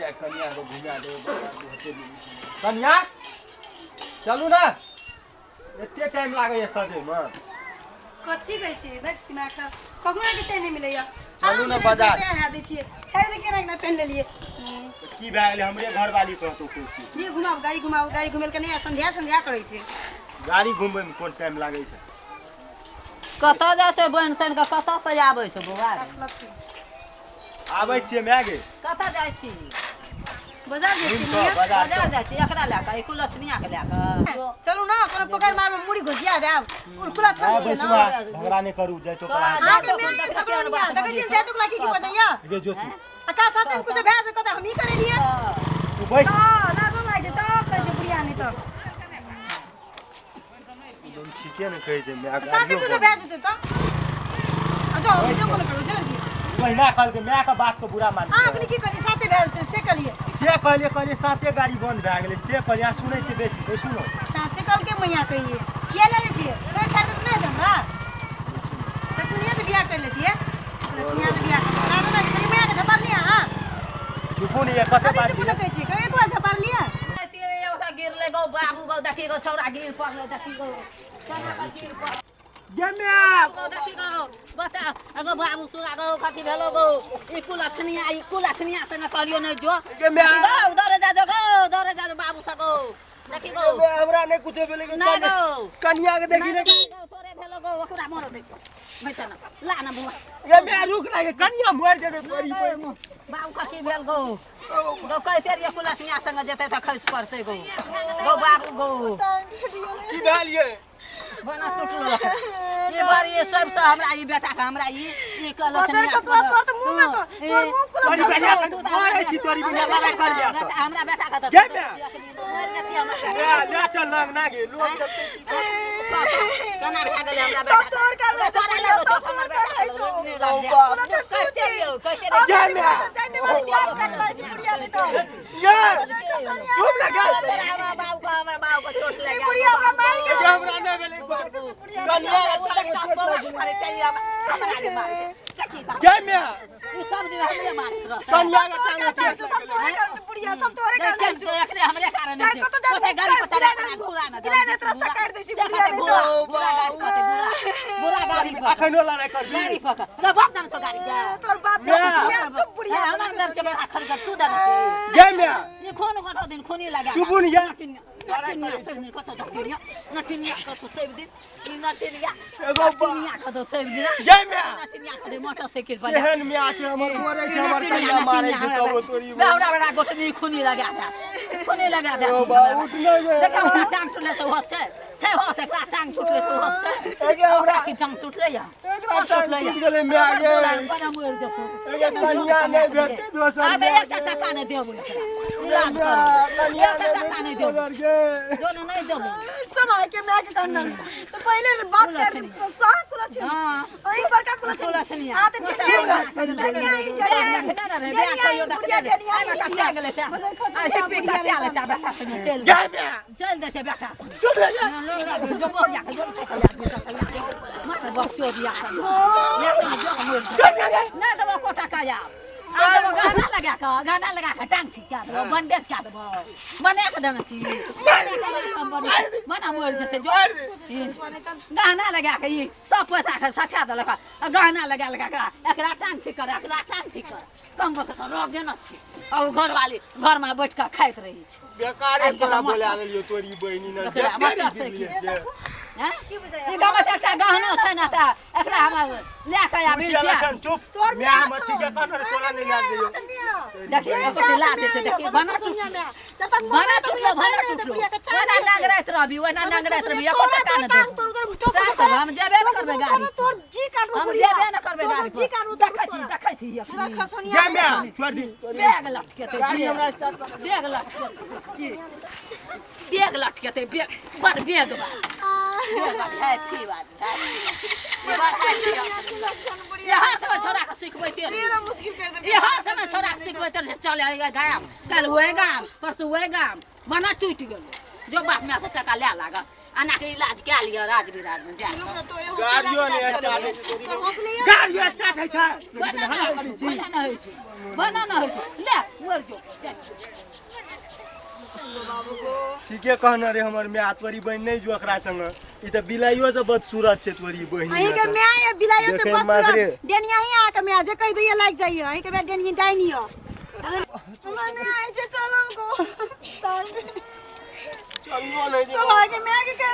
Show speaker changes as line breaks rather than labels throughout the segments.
चाहे कन्या को घुमा दे कन्या चलू ना एते टाइम लागे सजे में
कथी कहै छी व्यक्ति में कखनो के टाइम नहीं मिलैया
चलू ना बाजार
हरा दै छियै साइड के ना पहन लेलिए
की भए गेलै हमरे घर वाली कहतो कोइ छी
जी घुमाओ गाड़ी घुमेल के नहीं संध्या करै छी
गाड़ी घुमबै में कोन टाइम लागै छै
कतऽ जाइ छै बहन सन के कतऽ से आबै छै बौआ
आबै छियै मागे
कतऽ जाइ छी
बाजार जाइ छी
बाजार जाइ छी एकरा लए के कुल छनिया के लए के
चलू ना कोनो पकड़ मार में मुड़ी घुसिया देब उरकुला छन छी ना
झगड़ा नहीं करू जाय तो करा
हां तो देखै छी जाय तो की बजैया
गे जो तू
अका सच में कुछ भए कत हम ही करे लिए
तू बैठ
लाजो लागे तो कर जे बुढ़िया नहीं तो
तुम ठीके न कहै छै मैं
सच में कुछ भए जेते तो जो बोल करू छोड़ दी
महीना कल के मैं का बात को बुरा मान
हां अपनी की करी सच भए जेते से कलिए
से कहलिए साँचे गाड़ी बंद भए गेलै से कहलिए सुनै छै बेसी बैसू न
सच कल के मैया कहिए के ले छिए छोड़ छाड़ दे नहीं हमरा लक्ष्मीया से बियाह कर लेती है लक्ष्मीया से बियाह कर लाजो ना करी मैया के झपर लिया हां
चुपू नहीं है कते बात
चुप न कहै छी एक बार झपर लिया
तेरे एउटा गिरले गौ बाबू गौ देखि गौ छौरा गिर पर्ले देखि गौ कना गिर पर
गेम्या
गौ देखि गौ बच्चा अगो बाबू सुगा गौ कथि भेलो गौ ई कुला छनिया से न करियो नै जो
गेम्या
गौ दरे जा जो बाबू सगो देखि गौ
हमरा नहीं कुछ भेले के
नहीं गौ
कन्या के देखि रे
तोरे भेलो गौ ओकरा मरो दे बैठा ना ला ना बुआ
गेम्या रुक ना कन्या मर जेते परी
बाबू कथि भेल गौ गौ कहि तेरी कुला छनिया संग जेते त खैस पड़ते गौ बाबू गौ
की भेल ये
बना टूटलो ये बार ये सब से हमरा ई बेटा का हमरा ई कलो छनिया
तोर मुंह में तोर मुंह को
तोरी बेटा मारे छी तोरी बिना वाला कर लिया सब
हमरा बेटा का
गेम्या
मर गति हमरा
जा चल लग ना गे लोग जब
केना भए गेल हमरा बेटा
तोर कर ले
तोरा ले तो हमर बेटा कहते
गेम्या ये चुप लगा
हमर बाबू को चोट लगा
बुढ़िया हमरा मार के
हमरा नहीं भेले कन्या गेम्या
ई सब दिन हमरे मारत रह
कन्या के टांग
सब तोरे कर बुढ़िया सब तोरे कर
एकरे हमरे कारण
जाय को तो जा
गाड़ी पर चढ़ा घुरा ना
इला ने रास्ता काट दे छी बुढ़िया ने तो
बुरा गाड़ी पर
अखन वाला नहीं कर
गाड़ी पकड़ रे बाप जान तो गाड़ी जा
तोर बाप बुढ़िया चुप बुढ़िया
हमरा अंदर चबे खर कर तू दे
गेम्या
ये खून गठो दिन खूनी लगा
चुपुन या
नटिनिया कतो सेव दिन ई नटिनिया
एगो
कतो सेव दिन
गेम्या
नटिनिया कतो मोटरसाइकिल पर
एहन में आछे हमर मोरे छै हमर कन्या मारे छै तब तोरी
बेवड़ा बड़ा गोटनी खूनी लगा दे
ओ बा उठ ले गे
देखा टांग टूटले से होत छै हो से टांग टूटले से होत छै
एगे हमरा
की टांग टूटले या
एकरा टूट गेले में आगे
बड़ा मोर जतो
एगे कन्या नहीं भेटते दोसर
अबे एक टका नहीं देबो इलाज कर
कन्या
टका नहीं देबो
दोसर के
दोनों नहीं देबो
समय के मैं के करना तो पहले बात कर कहां कुला छी हां ई बड़का कुला छी आ ते बुढ़िया गेले से अरे पिटा ले जा बेटा से चल दे से बेटा
चल ले जा
जो बोलिया मत बच्चो दिया नहीं तो को टका या गाना लगा के टांग छिका दो बंडेज का दो बने के देना छी मना मोर जते जो गाना लगा के ई सब पैसा के सठा देलक गाना लगा के एकरा टांग ठीक कर कम वक्त रोक देना छी और घर वाली घर में बैठ के खाइत रही छी
बेकारे बोला बोला लियो तोरी बहिनी न
ये गाम से एकटा गहनो छै न त एकरा हम ले के आबी
चुप तोर मैं हम ठीक है कर तोला नहीं लाग दियो
देखिए कते लाते छै देखिए बना टूटलो वना नगरैत रहबी एको टका न दे हम जेबे न करबे गाड़ी
तोर जी काटू
हम जेबे न करबे गाड़ी
जी काटू
देखै छी
गेम्या छोड़ दी
बैग लटकेते
गाड़ी हमरा स्टार्ट कर
बैग लटकेते बड़ बैग बा है की बात है ये बात है यहाँ से छोरा के सिखबै तेरे यहाँ से छोरा के सिखबै तेरे चले गाम कल हुए गाम परसों हुए गाम बना टूट गेल जो बाप में से टका ले लागा आना के इलाज क्या लिया राज विराज में जा
गाड़ियो ने स्टार्ट है तोरी गाड़ियो स्टार्ट है छै
बना ना हो ले मर जो
ठीके कहना रे हमर मैं तोरी बहन नहीं जो एकरा संग ई त बिलाइयो से बदसूरत छै तोरी बहन
अहीं के मैं या बिलाइयो से बस डेनिया ही आ के मैं जे कह दिए लाग जाइए अहीं के मैं डेनिया डाइनी हो मने आइ जे चलो को
चलो नहीं
सब आके मैं के कर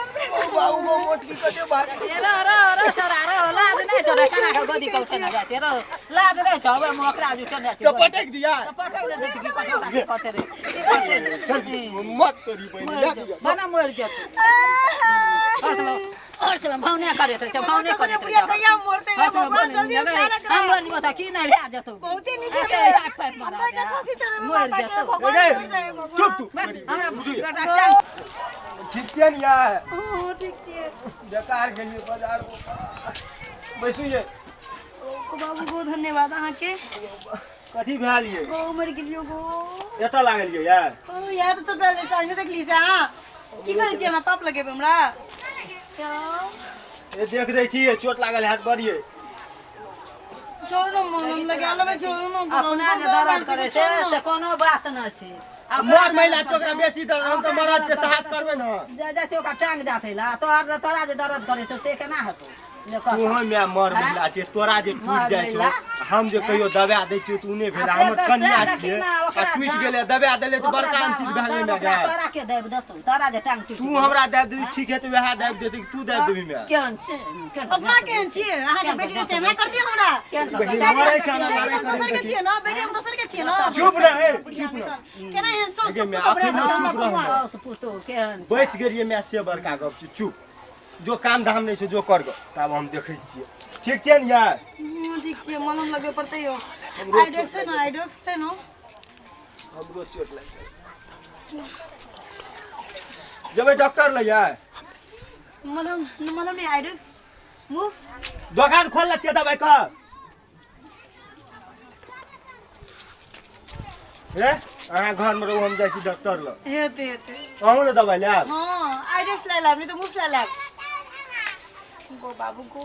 बाबू को मोटकी कते बात
रो रो रो छोरा रो लाज नहीं छोरा खाना खा गोदी को उठना जा रो लाज नहीं छ अब मोकरा जु चढ़ा छ
तो पटक दिया
पटक दे की पटक पटे रे
मत तोरी बहन
बना मर जा और सब भावना करे त भावना करे
बुढ़िया कहिया मोरते हैं भगवान जल्दी उठा के
हम नहीं बता की नहीं ले जा तू
बहुते निकल
पाइप मारा
मर जा भगवान
चुप तू
हमरा बेटा
ठीक छै न यार
ओ ठीक छै
बेकार गेलिए बाजार बैसू ये
बाबू को धन्यवाद अहाँ के
कथी भेल ये
गो मर गेलियो गो
एता लागल ये यार
ओ यार तो पहले टाइम देखली से हां की करे छी हमरा पाप लगे हमरा क्या
ये देख दै छी चोट लागल हाथ बड़िए
छोड़ो मन लगे लबे छोड़ो न
अपना के दर्द करे से कोनो बात न छै
मोर महिला चोकरा बेसी दर्द हम तो मरद छै साहस करबे न
जैसे ओका टांग जाते ला तोरा जे दर्द करे से केना हेतौ
तू हम या मर महिला छै तोरा जे टूट जाय छौ हम जे कहियो दबा दै छी तू नै भेला हमर कन्या छियै आ टूट गेले दबा देले त बड़का चीज भेल नै गे
तोरा के देब दतौ तोरा जे टांग टूट
तू हमरा दे दे ठीक है तो वह दे देती तू दे देबी मैं
केहन छै
अपना केहन छी अहाँ के बेटी रहते मैं करती हमरा
बहिन हमारे छाना मारे
दोसर के छियै न बेटी हम दोसर के छियै न
चुप रहे चुप रह
केना एहन सोच
आगे मैं आखिर में चुप रह
सास पुतो केहन
बच गेलिए मैं से बड़का गप छी चुप जो काम धाम नहीं छै जो कर ग तब हम देखै छियै ठीक छै न यार
ठीक छै मन लगे पड़ते हो आइडोक्स से न
हमरो चोट लाग गेल जब डॉक्टर ले यार
मलम नहीं आइडोक्स मूव
दुकान खोल लेते दवाई का ए अहाँ घर में रहू हम जाइ छी डॉक्टर ल
हेते
अहूँ ने दवाई ले
हां आइडोक्स ले लाब नहीं तो मूव ले लाब गो बाबू को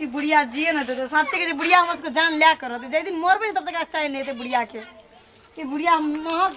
ये बुढ़िया जिए ना तो सच्चे के बुढ़िया हमर को जान लिया करो जै दिन मरबे तब तक अच्छा नहीं थे बुढ़िया के ये बुढ़िया महक